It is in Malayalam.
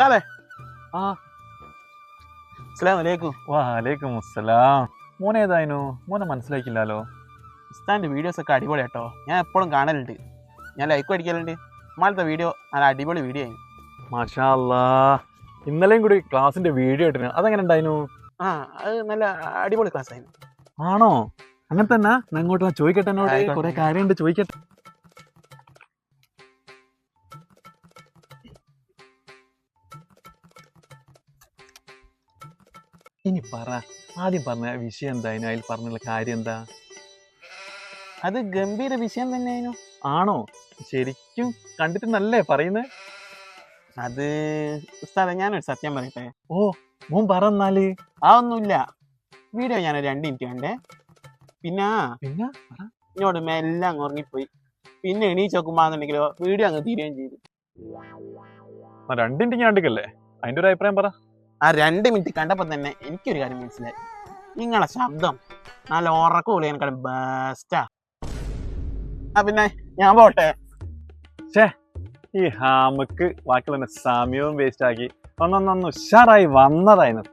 ഉസ്താദേ ആ അസ്സലാമു അലൈക്കും. വാലേക്കും അസ്സലാം. മോനേതായിരുന്നു? മോനെ മനസ്സിലാക്കില്ലല്ലോ. ഉസ്താദിന്റെ വീഡിയോസ് ഒക്കെ അടിപൊളി കേട്ടോ. ഞാൻ എപ്പോഴും കാണലുണ്ട്, ഞാൻ ലൈക്കും അടിക്കലുണ്ട്. നമ്മളത്തെ വീഡിയോ നല്ല അടിപൊളി വീഡിയോ ആയിരുന്നു. മാഷാ അല്ലാ, ഇന്നലെയും കൂടി ക്ലാസിന്റെ വീഡിയോ ഇട്ടിരുന്നു. അതെങ്ങനെ ഉണ്ടായിരുന്നു? ആ അത് നല്ല അടിപൊളി ക്ലാസ് ആയിരുന്നു. ആണോ? അങ്ങനെ തന്നെ അങ്ങോട്ട് ചോദിക്കട്ടെ, എന്നോട് ആയിക്കോട്ടെ. കുറെ കാര്യമുണ്ട്, ചോദിക്കട്ടെ. ഇനി പറ, ആദ്യം പറഞ്ഞ വിഷയം എന്തായിരുന്നു? അതിൽ പറഞ്ഞുള്ള കാര്യം എന്താ? അത് ഗംഭീര വിഷയം തന്നെയായിരുന്നു. ആണോ? ശരിക്കും കണ്ടിട്ടുണ്ടല്ലേ പറയുന്നത്? അത് ഉസ്താദെ ഞാനൊരു സത്യം പറയട്ടെ. ഓ, മോൻ പറഞ്ഞാല്. അതൊന്നുമില്ല, വീഡിയോ ഞാനൊരു 2 മിനിറ്റ് കണ്ടേ. പിന്നെ പിന്നെ ഇങ്ങോട്ട് മെല്ലെ അങ്ങ് ഉറങ്ങിപ്പോയി. പിന്നെ എണീച്ച് നോക്കുമ്പോന്നുണ്ടെങ്കിലോ വീഡിയോ അങ്ങ് തീരുകയും ചെയ്തു. 2 മിനിറ്റ് കണ്ടിക്കല്ലേ? അതിന്റെ ഒരു അഭിപ്രായം പറ. ആ 2 മിനിറ്റ് കണ്ടപ്പോൾ തന്നെ എനിക്കൊരു കാര്യം മനസ്സിലായി. നിങ്ങളെ ശബ്ദം നല്ല ഉറക്കം വിളിയാൻ ബെസ്റ്റാ. പിന്നെ ഞാൻ പോട്ടെ. ഈ ഹാമക്ക് ബാക്കിയുള്ള സമയവും വേസ്റ്റ് ആക്കി ഒന്നൊന്ന് ഉഷാറായി വന്നതായിരുന്നു.